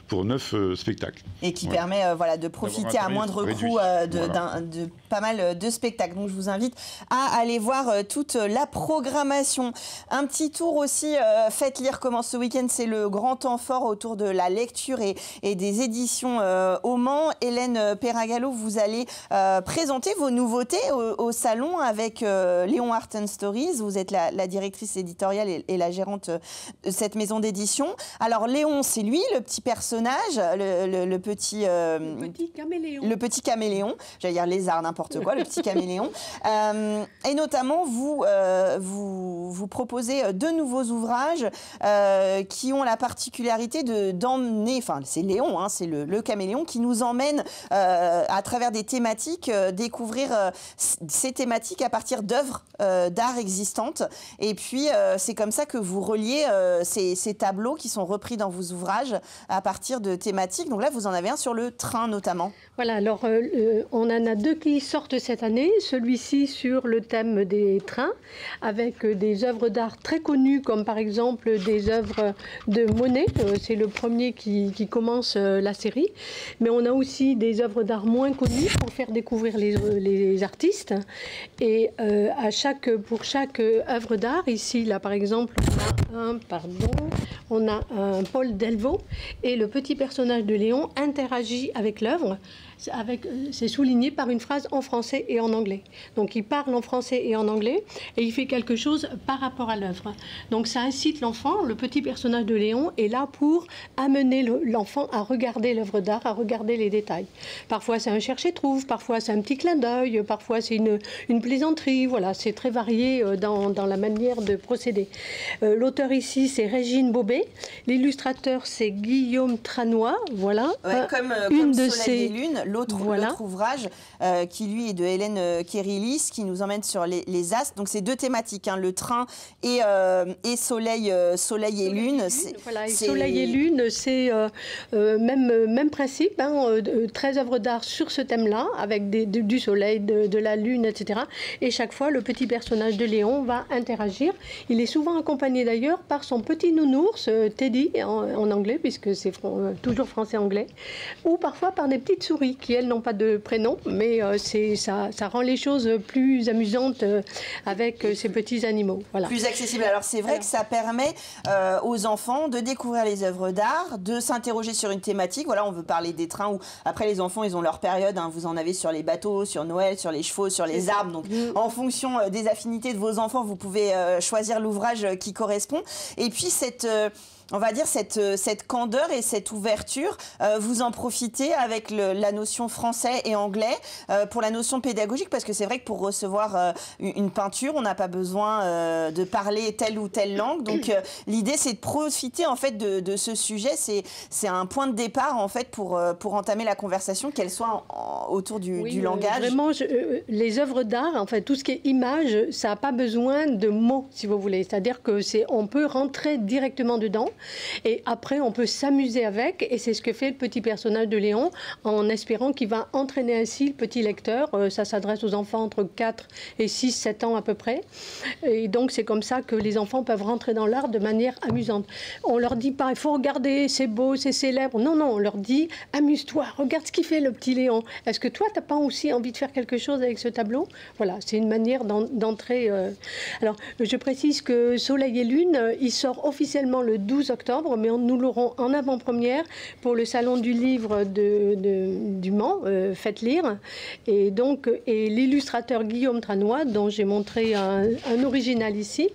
pour 9 spectacles. Et qui permet de profiter à moindre coût de pas mal de spectacles. Donc je vous invite à aller voir toute la programmation. Un petit tour aussi, Faites lire commence ce week-end, c'est le grand temps fort autour de la lecture et des éditions au Mans. Hélène Perragallo, vous allez présenter vos nouveautés au salon avec Léon Art and Stories. Vous êtes la directrice éditoriale et la gérante de cette maison d'édition. Alors Léon, c'est lui, le petit personnage, le petit caméléon. Le petit caméléon, j'allais dire lézard, n'importe quoi, le petit caméléon. Et notamment, vous proposez 2 nouveaux ouvrages qui ont la particularité d'emmener, enfin c'est Léon, hein, c'est le caméléon qui nous emmène à travers des thématiques, découvrir ces thématiques à partir d'œuvres d'art existantes. Et puis c'est comme ça que vous reliez ces tableaux qui sont repris dans vos ouvrages à partir de thématiques. Donc là, vous en avez un sur le train notamment. Voilà, alors on en a 2 qui sortent cette année. Celui-ci sur le thème des trains, avec des œuvres d'art très connues, comme par exemple des œuvres de Monet. C'est le premier qui commence la série. Mais on a aussi des œuvres d'art moins connues pour faire découvrir les artistes. Et pour chaque œuvre d'art, ici, là par exemple, on a un Paul Delvaux, et le petit personnage de Léon interagit avec l'œuvre. C'est souligné par une phrase en français et en anglais. Donc il parle en français et en anglais et il fait quelque chose par rapport à l'œuvre. Donc ça incite l'enfant, le petit personnage de Léon est là pour amener l'enfant à regarder l'œuvre d'art, à regarder les détails. Parfois c'est un cherche-et-trouve, parfois c'est un petit clin d'œil, parfois c'est une plaisanterie. Voilà, c'est très varié dans la manière de procéder. L'auteur ici c'est Régine Bobet, l'illustrateur c'est Guillaume Tranois. Voilà, comme Soleil et Lune. L'autre ouvrage qui lui est de Hélène Kérylis, qui nous emmène sur les astres. Donc c'est 2 thématiques, hein, le train et soleil et lune. Soleil et lune, c'est même principe, hein, 13 œuvres d'art sur ce thème-là, avec du soleil, de la lune, etc. Et chaque fois, le petit personnage de Léon va interagir. Il est souvent accompagné d'ailleurs par son petit nounours, Teddy, en anglais, puisque c'est toujours français-anglais, ou parfois par des petites souris qui, elles, n'ont pas de prénom, mais ça rend les choses plus amusantes avec ces petits animaux. Voilà. Plus accessible. Alors, c'est vrai que ça permet aux enfants de découvrir les œuvres d'art, de s'interroger sur une thématique. Voilà, on veut parler des trains, où après, les enfants, ils ont leur période. Hein, vous en avez sur les bateaux, sur Noël, sur les chevaux, sur les arbres. Donc, en fonction des affinités de vos enfants, vous pouvez choisir l'ouvrage qui correspond. Et puis, on va dire cette candeur et cette ouverture, vous en profitez avec la notion français et anglais pour la notion pédagogique, parce que c'est vrai que pour recevoir une peinture, on n'a pas besoin de parler telle ou telle langue. Donc l'idée, c'est de profiter en fait de ce sujet. C'est un point de départ en fait pour entamer la conversation, qu'elle soit autour du langage. Vraiment, les œuvres d'art, en fait, tout ce qui est image, ça n'a pas besoin de mots, si vous voulez. C'est-à-dire que on peut rentrer directement dedans. Et après, on peut s'amuser avec, et c'est ce que fait le petit personnage de Léon, en espérant qu'il va entraîner ainsi le petit lecteur. Ça s'adresse aux enfants entre 4 et 6, 7 ans à peu près. Et donc, c'est comme ça que les enfants peuvent rentrer dans l'art de manière amusante. On leur dit pas, il faut regarder, c'est beau, c'est célèbre. Non, non, on leur dit, amuse-toi, regarde ce qu'il fait, le petit Léon. Est-ce que toi, tu n'as pas aussi envie de faire quelque chose avec ce tableau? Voilà, c'est une manière d'entrer. Alors, je précise que Soleil et Lune, il sort officiellement le 12 octobre, mais nous l'aurons en avant-première pour le Salon du Livre du Mans, Faites lire. Et donc, l'illustrateur Guillaume Tranois, dont j'ai montré un original ici,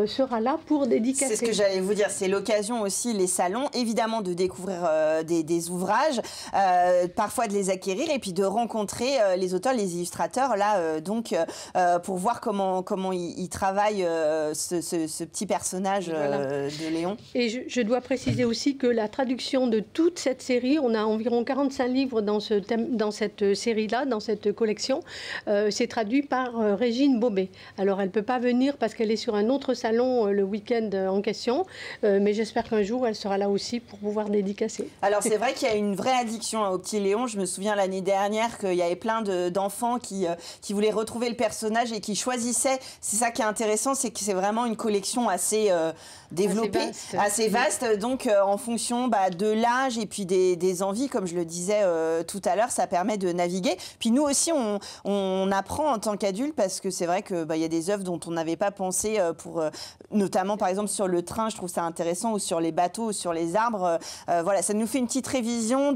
sera là pour dédicacer. C'est ce que j'allais vous dire, c'est l'occasion aussi, les salons, évidemment, de découvrir des ouvrages, parfois de les acquérir et puis de rencontrer les auteurs, les illustrateurs, là, donc, pour voir comment il travaille ce petit personnage de Léon. Et je dois préciser aussi que la traduction de toute cette série, on a environ 45 livres dans cette série-là, dans cette collection, c'est traduit par Régine Bobet. Alors, elle ne peut pas venir parce qu'elle est sur un autre salon le week-end en question, mais j'espère qu'un jour, elle sera là aussi pour pouvoir dédicacer. Alors, c'est vrai qu'il y a une vraie addiction au Petit Léon. Je me souviens l'année dernière qu'il y avait plein d'enfants qui voulaient retrouver le personnage et qui choisissaient. C'est ça qui est intéressant, c'est que c'est vraiment une collection assez développée, assez vaste. Donc, en fonction de l'âge et puis des envies, comme je le disais tout à l'heure, ça permet de naviguer. Puis nous aussi, on apprend en tant qu'adulte parce que c'est vrai qu'il y a des œuvres dont on n'avait pas pensé, notamment par exemple sur le train, je trouve ça intéressant, ou sur les bateaux, ou sur les arbres. Voilà, ça nous fait une petite révision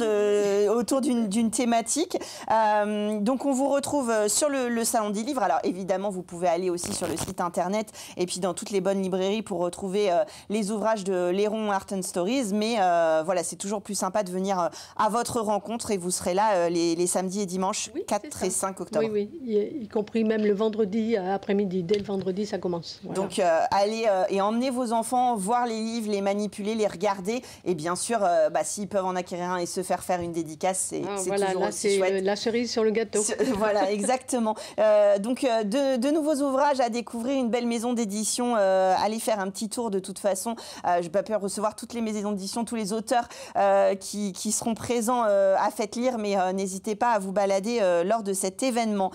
autour d'une thématique. Donc on vous retrouve sur le Salon des Livres. Alors évidemment, vous pouvez aller aussi sur le site internet et puis dans toutes les bonnes librairies pour retrouver les ouvrages de Léron Art and Stories. Mais voilà, c'est toujours plus sympa de venir à votre rencontre et vous serez là les samedis et dimanches 4 et 5 octobre. Oui, y compris même le vendredi après-midi. Dès le vendredi, ça commence. Voilà. Donc allez et emmenez vos enfants voir les livres, les manipuler, les regarder. Et bien sûr, s'ils peuvent en acquérir un et se faire une dédicace, c'est toujours aussi chouette. La cerise sur le gâteau. Voilà, exactement. Donc de nouveaux ouvrages à découvrir, une belle maison d'édition. Allez faire un petit tour de toute façon. Je n'ai pas pu recevoir toutes les maisons d'édition, tous les auteurs qui seront présents à Faites Lire, mais n'hésitez pas à vous balader lors de cet événement.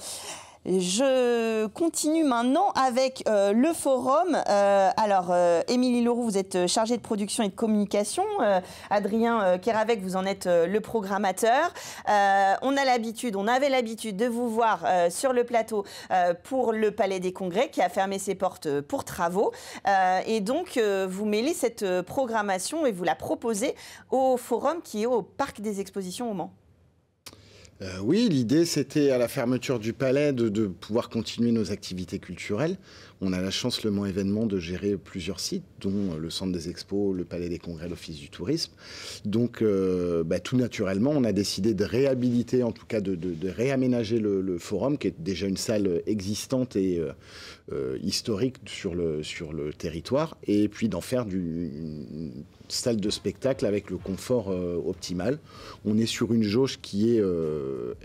Je continue maintenant avec le forum. Alors, Émilie Leroux, vous êtes chargée de production et de communication. Adrien Kéravec, vous en êtes le programmateur. On avait l'habitude de vous voir sur le plateau pour le Palais des Congrès qui a fermé ses portes pour travaux. Et donc, vous mêlez cette programmation et vous la proposez au forum qui est au Parc des Expositions au Mans. Oui, l'idée, c'était à la fermeture du palais de pouvoir continuer nos activités culturelles. On a la chance, le Mans Événement, de gérer plusieurs sites, dont le Centre des Expos, le Palais des Congrès, l'Office du Tourisme. Donc, tout naturellement, on a décidé de réhabiliter, en tout cas de réaménager le forum, qui est déjà une salle existante et historique sur le territoire, et puis d'en faire une salle de spectacle avec le confort optimal. On est sur une jauge qui est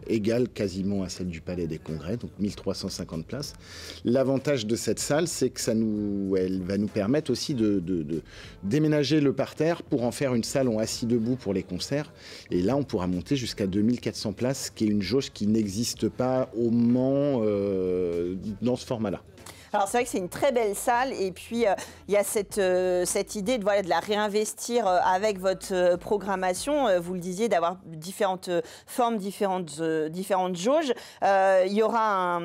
égale quasiment à celle du Palais des Congrès, donc 1350 places. L'avantage de cette salle, c'est que elle va nous permettre aussi de déménager le parterre pour en faire une salle en assis debout pour les concerts. Et là, on pourra monter jusqu'à 2400 places, ce qui est une jauge qui n'existe pas au Mans dans ce format-là. Alors c'est vrai que c'est une très belle salle et puis il y a cette idée de la réinvestir avec votre programmation. Vous le disiez, d'avoir différentes formes, différentes jauges. Il y aura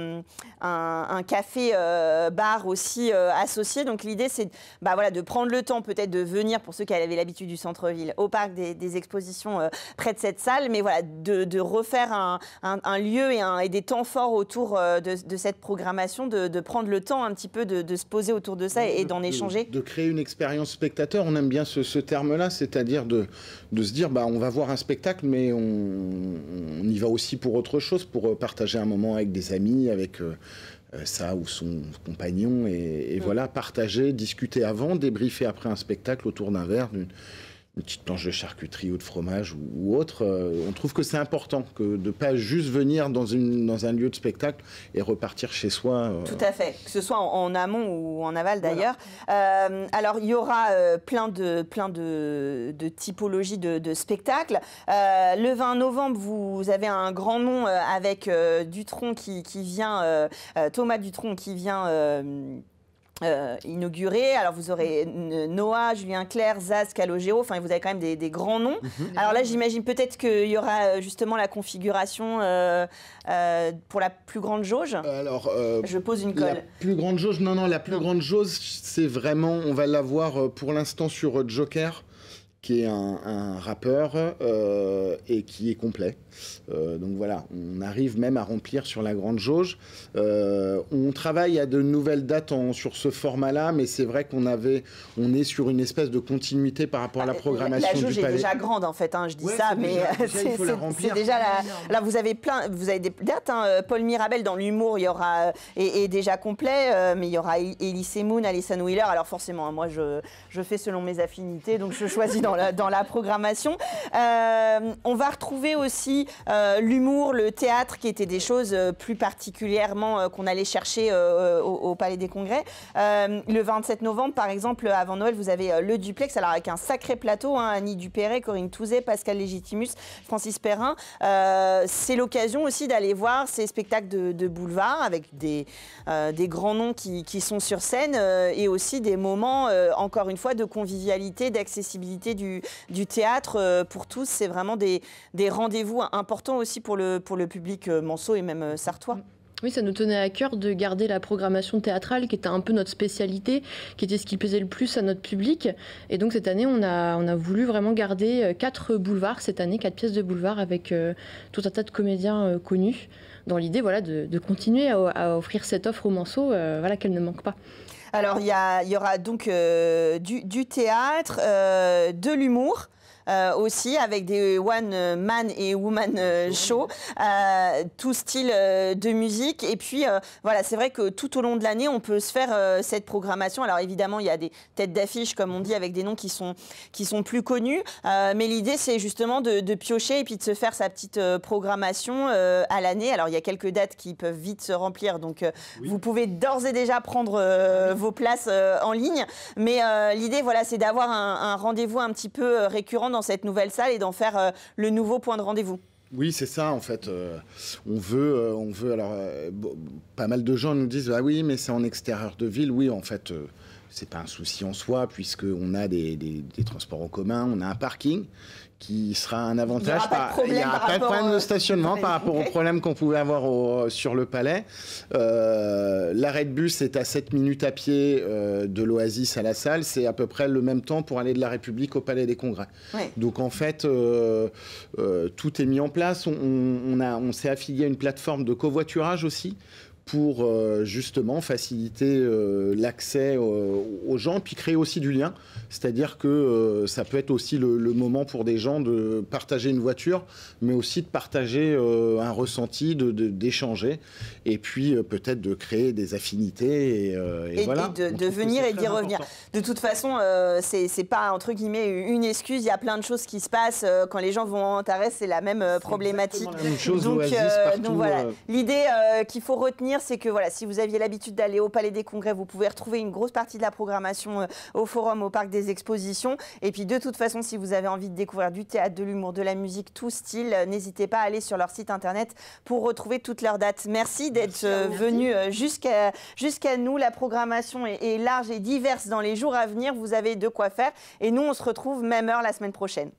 un café-bar aussi associé. Donc l'idée c'est de prendre le temps peut-être de venir, pour ceux qui avaient l'habitude du centre-ville, au Parc des Expositions près de cette salle, mais voilà, de refaire un lieu et des temps forts autour de cette programmation, de prendre le temps un petit peu de se poser autour de ça et d'en échanger. De créer une expérience spectateur, on aime bien ce terme-là, c'est-à-dire de se dire on va voir un spectacle, mais on y va aussi pour autre chose, pour partager un moment avec des amis, avec ça ou son compagnon, et voilà, partager, discuter avant, débriefer après un spectacle autour d'un verre, une petite planche de charcuterie ou de fromage ou autre. On trouve que c'est important de ne pas juste venir dans un lieu de spectacle et repartir chez soi. Tout à fait, que ce soit en amont ou en aval d'ailleurs. Voilà. Alors il y aura plein de typologies de spectacles. Le 20 novembre, vous avez un grand nom avec Dutronc qui vient, Thomas Dutronc qui vient... inauguré. Alors vous aurez Noah, Julien Clerc, Zaz, Calogero, enfin vous avez quand même des grands noms. Alors là j'imagine peut-être qu'il y aura justement la configuration pour la plus grande jauge. Alors, je pose une colle. La plus grande jauge, non, la plus grande jauge, c'est vraiment, on va l'avoir pour l'instant sur Joker qui est un rappeur et qui est complet. Donc voilà, on arrive même à remplir sur la grande jauge. On travaille à de nouvelles dates sur ce format-là, mais c'est vrai qu'on est sur une espèce de continuité par rapport à la programmation du Palais. La jauge est déjà grande en fait, hein, je dis ça, mais c'est déjà là vous avez des dates. Hein, Paul Mirabel dans l'humour, il y aura est déjà complet, mais il y aura Elise Moon, Alison Wheeler. Alors forcément, moi je fais selon mes affinités, donc je choisis dans la programmation. On va retrouver aussi l'humour, le théâtre, qui étaient des choses plus particulièrement qu'on allait chercher au Palais des Congrès. Le 27 novembre, par exemple, avant Noël, vous avez le Duplex, alors avec un sacré plateau, hein, Annie Dupéret, Corinne Touzet, Pascal Légitimus, Francis Perrin. C'est l'occasion aussi d'aller voir ces spectacles de boulevard avec des grands noms qui sont sur scène et aussi des moments, encore une fois, de convivialité, d'accessibilité du théâtre pour tous. C'est vraiment des rendez-vous importants aussi pour le public manceau et même sartois. Oui, ça nous tenait à cœur de garder la programmation théâtrale qui était un peu notre spécialité, qui était ce qui plaisait le plus à notre public. Et donc cette année, on a voulu vraiment garder 4 boulevards cette année, 4 pièces de boulevard avec tout un tas de comédiens connus, dans l'idée de continuer à offrir cette offre aux manceaux, qu'elle ne manque pas. Alors il y aura donc du théâtre, de l'humour. Aussi avec des one man et woman show, tout style de musique. Et puis voilà, c'est vrai que tout au long de l'année, on peut se faire cette programmation. Alors évidemment, il y a des têtes d'affiche, comme on dit, avec des noms qui sont plus connus. Mais l'idée, c'est justement de piocher et puis de se faire sa petite programmation à l'année. Alors il y a quelques dates qui peuvent vite se remplir, donc vous pouvez d'ores et déjà prendre vos places en ligne. Mais l'idée, voilà, c'est d'avoir un rendez-vous un petit peu récurrent dans cette nouvelle salle et d'en faire le nouveau point de rendez-vous. Oui, c'est ça, en fait. On veut alors, pas mal de gens nous disent, ah oui, mais c'est en extérieur de ville. Oui, en fait, c'est pas un souci en soi, puisqu'on a des transports en commun, on a un parking qui sera un avantage. Il n'y aura pas de problème de stationnement par rapport aux problèmes qu'on pouvait avoir sur le Palais. L'arrêt de bus est à 7 minutes à pied de l'Oasis à la salle. C'est à peu près le même temps pour aller de la République au Palais des Congrès. Ouais. Donc en fait, tout est mis en place. On s'est affilié à une plateforme de covoiturage aussi, pour justement faciliter l'accès aux gens, puis créer aussi du lien. C'est-à-dire que ça peut être aussi le moment pour des gens de partager une voiture, mais aussi de partager un ressenti, d'échanger, et puis peut-être de créer des affinités. Et voilà. Et de venir et d'y revenir. De toute façon, c'est pas, entre guillemets, une excuse. Il y a plein de choses qui se passent. Quand les gens vont en Antares, c'est la même problématique. La même chose, donc voilà. L'idée qu'il faut retenir, c'est que voilà, si vous aviez l'habitude d'aller au Palais des Congrès, vous pouvez retrouver une grosse partie de la programmation au Forum, au Parc des Expositions. Et puis de toute façon, si vous avez envie de découvrir du théâtre, de l'humour, de la musique, tout style, n'hésitez pas à aller sur leur site internet pour retrouver toutes leurs dates. Merci d'être venu jusqu'à nous. La programmation est large et diverse dans les jours à venir. Vous avez de quoi faire. Et nous, on se retrouve même heure la semaine prochaine.